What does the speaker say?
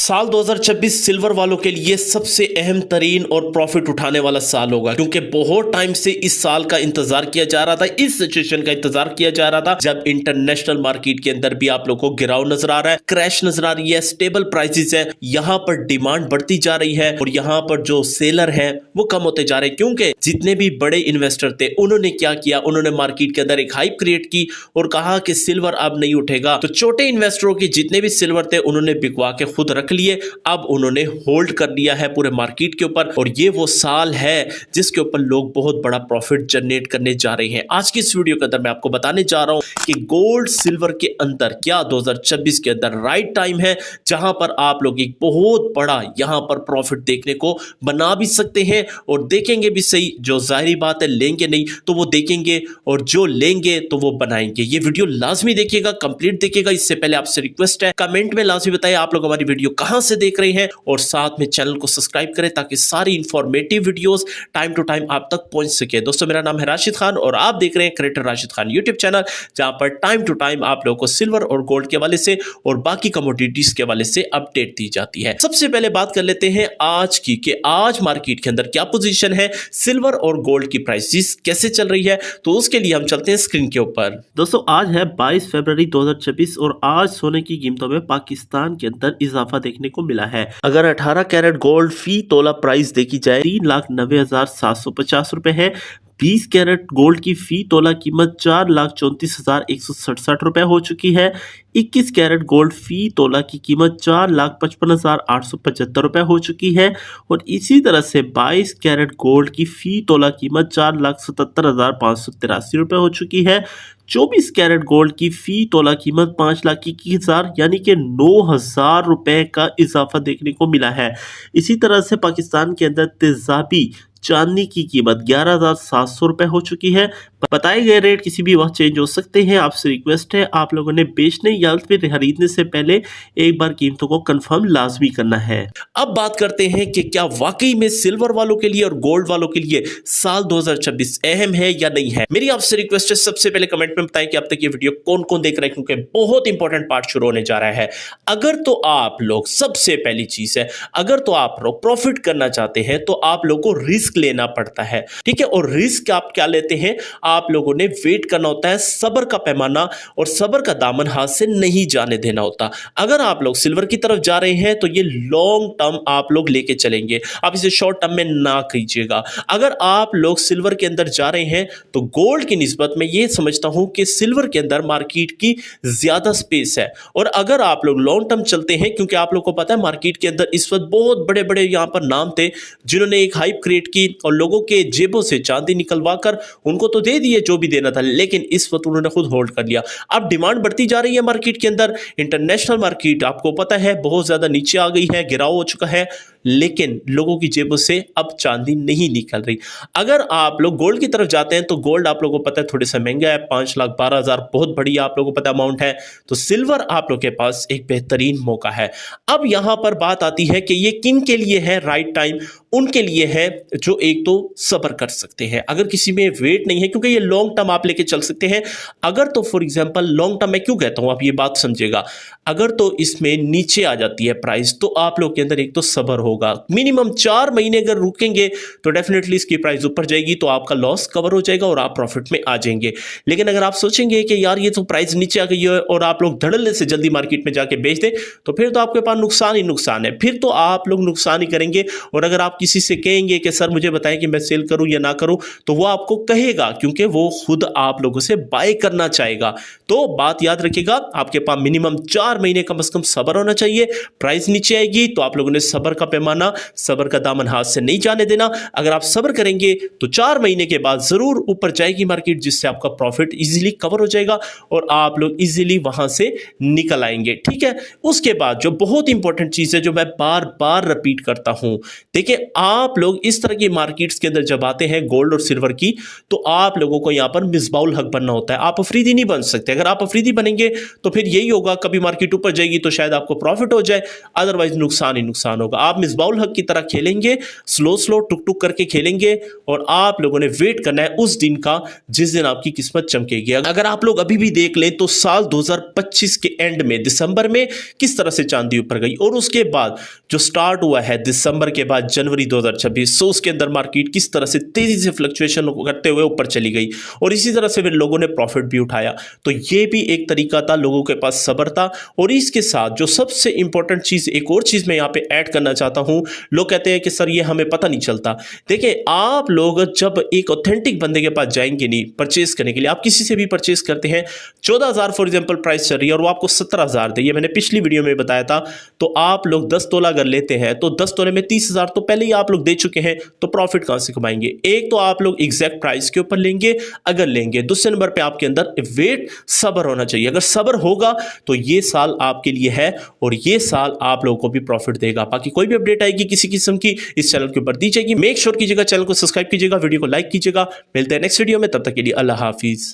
साल 2026 सिल्वर वालों के लिए सबसे अहम तरीन और प्रॉफिट उठाने वाला साल होगा, क्योंकि बहुत टाइम से इस साल का इंतजार किया जा रहा था, इस सिचुएशन का इंतजार किया जा रहा था जब इंटरनेशनल मार्केट के अंदर भी आप लोगों को गिराव नजर आ रहा है, क्रैश नजर आ रही है, स्टेबल प्राइसेस है, यहां पर डिमांड बढ़ती जा रही है और यहां पर जो सेलर है वो कम होते जा रहे हैं। क्योंकि जितने भी बड़े इन्वेस्टर थे उन्होंने क्या किया, उन्होंने मार्केट के अंदर एक हाइप क्रिएट की और कहा कि सिल्वर अब नहीं उठेगा। तो छोटे इन्वेस्टरों के जितने भी सिल्वर थे उन्होंने बिकवा के खुद रख लिए, अब उन्होंने होल्ड कर लिया है पूरे मार्केट के ऊपर और ये वो साल है जिसके ऊपर लोग बहुत बड़ा प्रॉफिट जनरेट करने जा रहे हैं। आज की इस वीडियो के अंदर मैं आपको बताने जा रहा हूं कि गोल्ड सिल्वर के अंदर क्या 2026 के अंदर राइट टाइम है जहां पर आप लोग एक बहुत बड़ा यहां पर प्रॉफिट देखने को बना भी सकते हैं और देखेंगे भी सही। जो जाहिर बात है लेंगे नहीं तो वो देखेंगे और जो लेंगे तो वो बनाएंगे। ये वीडियो लाजमी देखिएगा, कंप्लीट देखिएगा। इससे पहले आपसे रिक्वेस्ट है कमेंट में लाजमी बताइए आप लोग हमारी वीडियो कहां से देख रहे हैं और साथ में चैनल को सब्सक्राइब करें ताकि सारी informative videos time to time आप तक पहुंच सके। दोस्तों मेरा नाम है राशिद खान और आप देख रहे हैं creator Rashid Khan YouTube channel, जहां पर टाइम टू टाइम आप लोगों को सिल्वर और गोल्ड के हवाले से और बाकी कमोडिटीज के हवाले से अपडेट दी जाती है। सबसे पहले बात कर लेते हैं आज की कि आज मार्केट के अंदर क्या पोजीशन है, सिल्वर और गोल्ड की प्राइसेस कैसे चल रही है। तो उसके लिए हम चलते हैं स्क्रीन के ऊपर। दोस्तों आज है 22 फरवरी 2026 और आज सोने की कीमतों में पाकिस्तान के अंदर इजाफा देखने को मिला है। अगर 18 कैरेट गोल्ड फी तोला प्राइस देखी जाए 3,90,750 रुपए है। 20 कैरेट गोल्ड की फी तोला कीमत 4,34,167 रुपए हो चुकी है। 21 कैरेट गोल्ड फी तोला की कीमत 4,55,875 रुपए हो चुकी है और इसी तरह से 22 कैरेट गोल्ड की फी तोला कीमत 4,77,583 रुपए हो चुकी है। 24 कैरेट गोल्ड की फी तोला कीमत 5,21,000 यानी कि 9,000 रुपए का इजाफा देखने को मिला है। इसी तरह से पाकिस्तान के अंदर तेजाबी चांदी की कीमत 11,700 रुपए हो चुकी है। बताए गए रेट किसी भी वक्त चेंज हो सकते हैं। आपसे रिक्वेस्ट है आप लोगों ने बेचने या फिर खरीदने से पहले एक बार कीमतों को कंफर्म लाजमी करना है। अब बात करते हैं कि क्या वाकई में सिल्वर वालों के लिए और गोल्ड वालों के लिए साल 2026 अहम है या नहीं है। मेरी आपसे रिक्वेस्ट है सबसे पहले कमेंट में बताएं कि अब तक ये वीडियो कौन कौन देख रहे हैं, क्योंकि बहुत इंपॉर्टेंट पार्ट शुरू होने जा रहा है। अगर तो आप लोग, सबसे पहली चीज है, अगर तो आप लोग प्रॉफिट करना चाहते हैं तो आप लोगों को रिस्क लेना पड़ता है, ठीक है। और रिस्क आप क्या लेते हैं, आप लोगों ने वेट करना होता है, सब्र का पैमाना और सब्र का दामन हाथ से नहीं जाने देना होता। अगर आप लोग सिल्वर की तरफ जा रहे हैं तो ये लॉन्ग टर्म आप लोग लेके चलेंगे, आप इसे शॉर्ट टर्म में ना कीजिएगा। अगर आप लोग सिल्वर के अंदर जा रहे हैं तो गोल्ड की निस्बत में ये समझता हूं कि सिल्वर के अंदर मार्केट की ज्यादा स्पेस है। और अगर आप लोग लॉन्ग टर्म चलते हैं, क्योंकि आप लोग को पता है मार्केट के अंदर इस वक्त बहुत बड़े बड़े यहां पर नाम थे जिन्होंने एक हाइप क्रिएट की और लोगों के जेबों से चांदी निकलवा कर उनको तो दे दिए जो भी देना था, लेकिन इस वक्त उन्होंने खुद होल्ड कर लिया। अब डिमांड बढ़ती जा रही है मार्केट के अंदर, इंटरनेशनल मार्केट आपको पता है बहुत ज्यादा नीचे आ गई है, गिराव हो चुका है, लेकिन लोगों की जेबों से अब चांदी नहीं निकल रही। अगर आप लोग गोल्ड की तरफ जाते हैं तो गोल्ड आप लोगों को पता है थोड़ा सा महंगा है, 5,12,000 बहुत बड़ी आप लोगों को पता अमाउंट है। तो सिल्वर आप लोग के पास एक बेहतरीन मौका है। अब यहां पर बात आती है कि ये किन के लिए है राइट टाइम। उनके लिए है जो एक तो सब्र कर सकते हैं, अगर किसी में वेट नहीं है, क्योंकि ये लॉन्ग टर्म आप लेके चल सकते हैं। अगर तो फॉर एग्जांपल लॉन्ग टर्म मैं क्यों कहता हूं, आप ये बात समझिएगा, अगर तो इसमें नीचे आ जाती है प्राइस तो आप लोग के अंदर एक तो सब्र होगा। मिनिमम 4 महीने अगर रुकेंगे तो डेफिनेटली इसकी प्राइस ऊपर जाएगी तो आपका लॉस कवर हो जाएगा और आप प्रॉफिट में आ जाएंगे। लेकिन अगर आप सोचेंगे कि यार ये तो प्राइस नीचे आ गई है और आप लोग धड़ल्ले से जल्दी मार्केट में जाके बेच दें तो फिर तो आपके पास नुकसान ही नुकसान है, फिर तो आप लोग नुकसान ही करेंगे। और अगर आप किसी से कहेंगे कि सर मुझे बताएं कि मैं सेल करूं या ना करूं तो वो आपको कहेगा, क्योंकि वो खुद आप लोगों से बाय करना चाहेगा। तो बात याद रखिएगा, आपके पास मिनिमम 4 महीने कम से कम सब्र होना चाहिए। प्राइस नीचे आएगी तो आप लोगों ने सब्र का पैमाना, सब्र का दामन हाथ से नहीं जाने देना। अगर आप सब्र करेंगे तो 4 महीने के बाद जरूर ऊपर जाएगी मार्केट, जिससे आपका प्रॉफिट इजीली कवर हो जाएगा और आप लोग इजीली वहां से निकल आएंगे, ठीक है। उसके बाद जो बहुत इंपॉर्टेंट चीज है जो मैं बार बार रिपीट करता हूं, देखिए आप लोग इस तरह की मार्केट्स के अंदर जब आते हैं गोल्ड और सिल्वर की, तो आप लोगों को यहां पर मिसबाउल हक बनना होता है। आप अफरीदी नहीं बन सकते। अगर आप अफरीदी बनेंगे तो फिर यही होगा, कभी मार्केट ऊपर जाएगी तो शायद आपको प्रॉफिट हो जाए, अदरवाइज नुकसान ही नुकसान होगा। आप मिसबाउल हक की तरह खेलेंगे, स्लो स्लो टुक टुक करके खेलेंगे और आप लोगों ने वेट करना है उस दिन का जिस दिन आपकी किस्मत चमकेगी। अगर आप लोग अभी भी देख लें तो साल 2025 के एंड में दिसंबर में किस तरह से चांदी ऊपर गई और उसके बाद जो स्टार्ट हुआ है दिसंबर के बाद जनवरी 2026, सो उसके अंदर मार्केट किस तरह से तेजी से फ्लक्चुएशन करते हुए ऊपर चली गई और इसी तरह से फिर लोगों ने प्रॉफिट भी उठाया। तो ये भी एक तरीका था, लोगों के पास सब्र था। और इसके साथ जो सबसे इंपॉर्टेंट चीज, एक और चीज मैं यहाँ पे ऐड करना चाहता हूं। लोग कहते हैं कि सर ये हमें पता नहीं चलता। देखिए, आप लोग जब एक ऑथेंटिक बंदे के पास जाएंगे नहीं परचेज करने के लिए, आप किसी से भी परचेज करते हैं, 14,000 फॉर एग्जाम्पल प्राइस चल रही है और वो आपको 17,000 दे, ये मैंने पिछली वीडियो में बताया था। तो आप लोग 10 तोला अगर लेते हैं तो 10 तोले में 30,000 तो पहले ही आप लोग दे चुके हैं, तो प्रॉफिट कहां से कमाएंगे? एक तो आप लोग एग्जैक्ट प्राइस के ऊपर लेंगे अगर लेंगे, दूसरे नंबर पे आपके अंदर वेट, सब्र होना चाहिए। अगर सब्र होगा तो ये साल आपके लिए है और ये साल आप लोगों को भी प्रॉफिट देगा। बाकी कोई भी अपडेट आएगी किसी किस्म की इस चैनल के ऊपर दी जाएगी। मेक श्योर कीजिएगा चैनल को सब्सक्राइब कीजिएगा, वीडियो को लाइक कीजिएगा। मिलते हैं नेक्स्ट वीडियो में, तब तक के लिए अल्लाह हाफिज।